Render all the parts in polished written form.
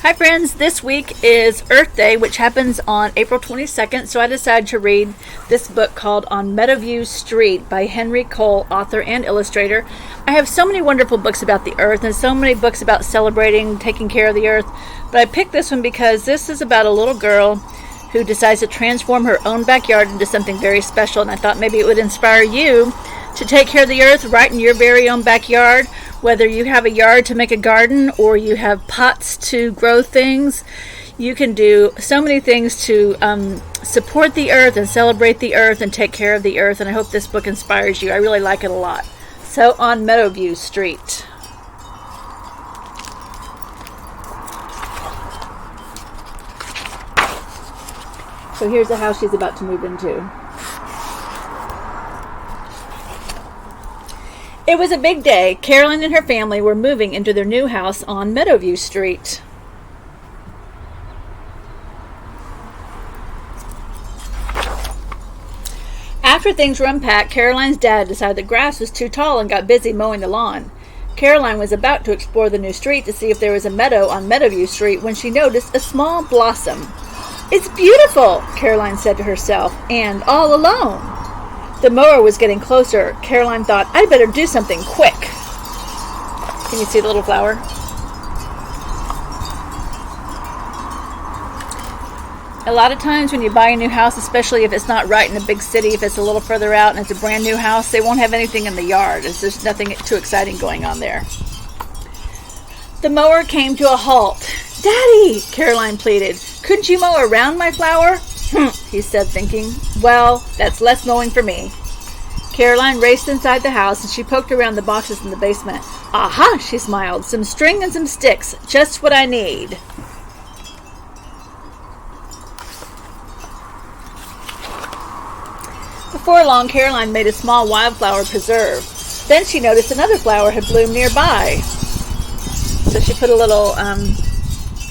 Hi friends, this week is Earth Day, which happens on April 22nd, so I decided to read this book called On Meadowview Street by Henry Cole, author and illustrator. I have so many wonderful books about the earth and so many books about celebrating, taking care of the earth, but I picked this one because this is about a little girl who decides to transform her own backyard into something very special, and I thought maybe it would inspire you to take care of the earth right in your very own backyard. Whether you have a yard to make a garden or you have pots to grow things, you can do so many things to support the earth and celebrate the earth and take care of the earth. And I hope this book inspires you. I really like it a lot. So, On Meadowview Street. So here's the house she's about to move into. It was a big day. Caroline and her family were moving into their new house on Meadowview Street. After things were unpacked, Caroline's dad decided the grass was too tall and got busy mowing the lawn. Caroline was about to explore the new street to see if there was a meadow on Meadowview Street when she noticed a small blossom. "It's beautiful," Caroline said to herself, "and all alone." The mower was getting closer. Caroline thought, "I'd better do something quick." Can you see the little flower? A lot of times when you buy a new house, especially if it's not right in a big city, if it's a little further out and it's a brand new house, they won't have anything in the yard. There's nothing too exciting going on there. The mower came to a halt. "Daddy," Caroline pleaded, "couldn't you mow around my flower?" He said, thinking, "Well, that's less mowing for me." Caroline raced inside the house and she poked around the boxes in the basement. "Aha," she smiled, "some string and some sticks, just what I need." Before long, Caroline made a small wildflower preserve. Then she noticed another flower had bloomed nearby. So she put a little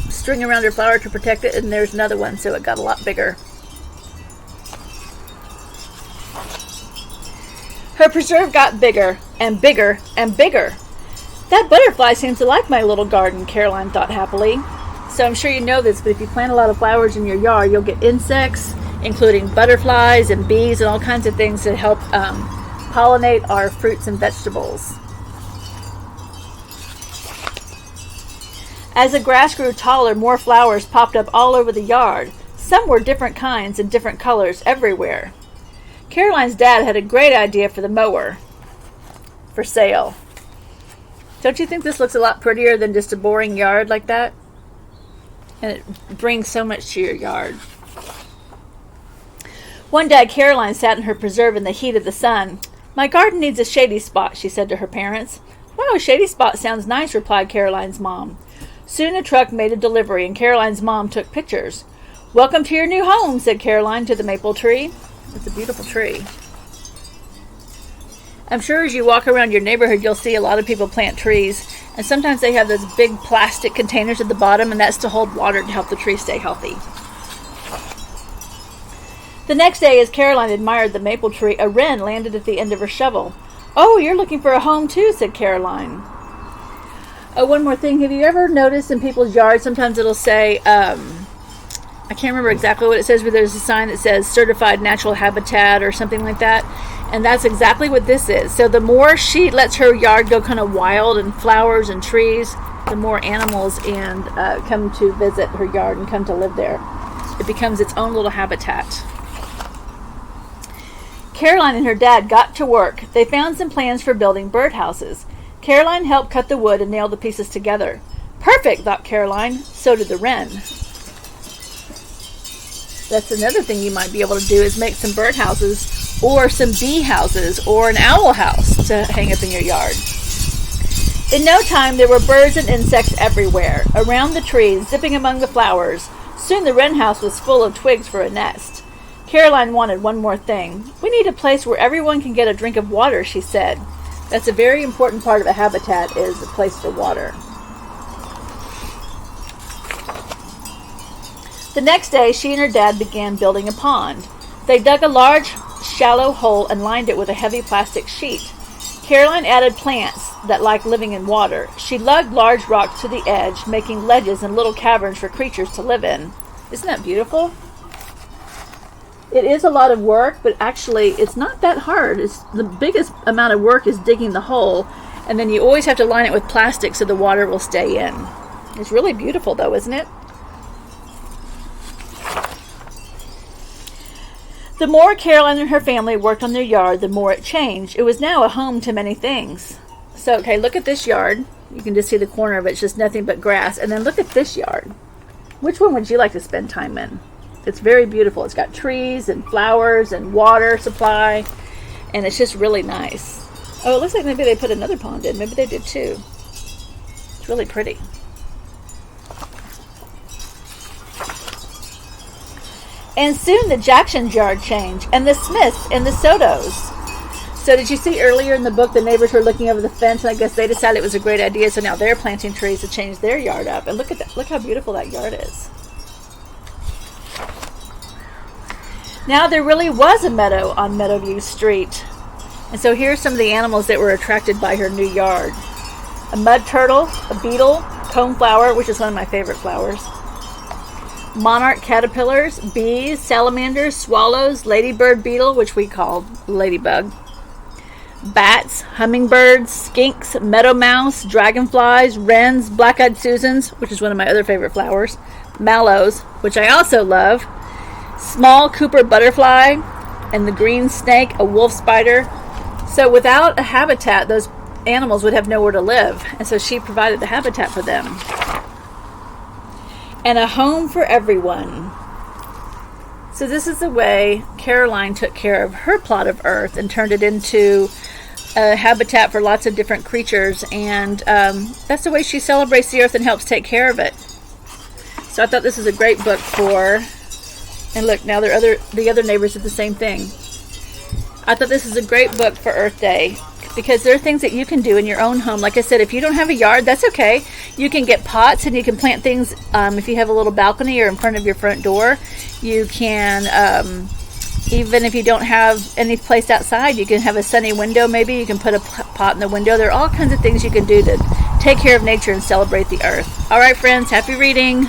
string around her flower to protect it, and there's another one, so it got a lot bigger. Her preserve got bigger and bigger and bigger. "That butterfly seems to like my little garden," Caroline thought happily. So I'm sure you know this, but if you plant a lot of flowers in your yard, you'll get insects, including butterflies and bees and all kinds of things that help pollinate our fruits and vegetables. As the grass grew taller, more flowers popped up all over the yard. Some were different kinds and different colors everywhere. Caroline's dad had a great idea for the mower for sale. Don't you think this looks a lot prettier than just a boring yard like that? And it brings so much to your yard. One day, Caroline sat in her preserve in the heat of the sun. "My garden needs a shady spot," she said to her parents. "Wow, a shady spot sounds nice," replied Caroline's mom. Soon a truck made a delivery and Caroline's mom took pictures. "Welcome to your new home," said Caroline to the maple tree. It's a beautiful tree. I'm sure as you walk around your neighborhood, you'll see a lot of people plant trees. And sometimes they have those big plastic containers at the bottom, and that's to hold water to help the tree stay healthy. The next day, as Caroline admired the maple tree, a wren landed at the end of her shovel. "Oh, you're looking for a home too," said Caroline. Oh, one more thing. Have you ever noticed in people's yards, sometimes it'll say, I can't remember exactly what it says, but there's a sign that says Certified Natural Habitat or something like that. And that's exactly what this is. So the more she lets her yard go kind of wild and flowers and trees, the more animals and come to visit her yard and come to live there. It becomes its own little habitat. Caroline and her dad got to work. They found some plans for building birdhouses. Caroline helped cut the wood and nail the pieces together. "Perfect," thought Caroline. So did the wren. That's another thing you might be able to do, is make some birdhouses or some bee houses or an owl house to hang up in your yard. In no time, there were birds and insects everywhere, around the trees, zipping among the flowers. Soon the wren house was full of twigs for a nest. Caroline wanted one more thing. "We need a place where everyone can get a drink of water," she said. That's a very important part of a habitat, is a place for water. The next day, she and her dad began building a pond. They dug a large, shallow hole and lined it with a heavy plastic sheet. Caroline added plants. that like living in water. She lugged large rocks to the edge, making ledges and little caverns for creatures to live in. Isn't that beautiful? It is a lot of work, but actually it's not that hard. The biggest amount of work is digging the hole, and then you always have to line it with plastic so the water will stay in. It's really beautiful though, isn't it? The more Caroline and her family worked on their yard, the more it changed. It was now a home to many things. So, okay, look at this yard. You can just see the corner of it. It's just nothing but grass. And then look at this yard. Which one would you like to spend time in? It's very beautiful. It's got trees and flowers and water supply. And it's just really nice. Oh, it looks like maybe they put another pond in. Maybe they did too. It's really pretty. And soon the Jackson's yard changed, and the Smiths and the Sotos. So did you see earlier in the book the neighbors were looking over the fence, and I guess they decided it was a great idea, so now they're planting trees to change their yard up. And look at that. Look how beautiful that yard is. Now there really was a meadow on Meadowview Street. And so here's some of the animals that were attracted by her new yard. A mud turtle, a beetle, coneflower, which is one of my favorite flowers, monarch caterpillars, bees, salamanders, swallows, ladybird beetle, which we call ladybug, bats, hummingbirds, skinks, meadow mouse, dragonflies, wrens, black-eyed Susans, which is one of my other favorite flowers, mallows, which I also love, small Cooper butterfly, and the green snake, a wolf spider. So without a habitat, those animals would have nowhere to live, and so she provided the habitat for them. And a home for everyone. So this is the way Caroline took care of her plot of earth and turned it into a habitat for lots of different creatures. And that's the way she celebrates the earth and helps take care of it. So I thought this was a great book for, and look, now the other neighbors did the same thing. I thought this is a great book for Earth Day, because there are things that you can do in your own home. Like I said, if you don't have a yard, that's okay. You can get pots and you can plant things. If you have a little balcony or in front of your front door, you can, even if you don't have any place outside, you can have a sunny window. Maybe you can put a pot in the window. There are all kinds of things you can do to take care of nature and celebrate the earth. All right, friends, happy reading.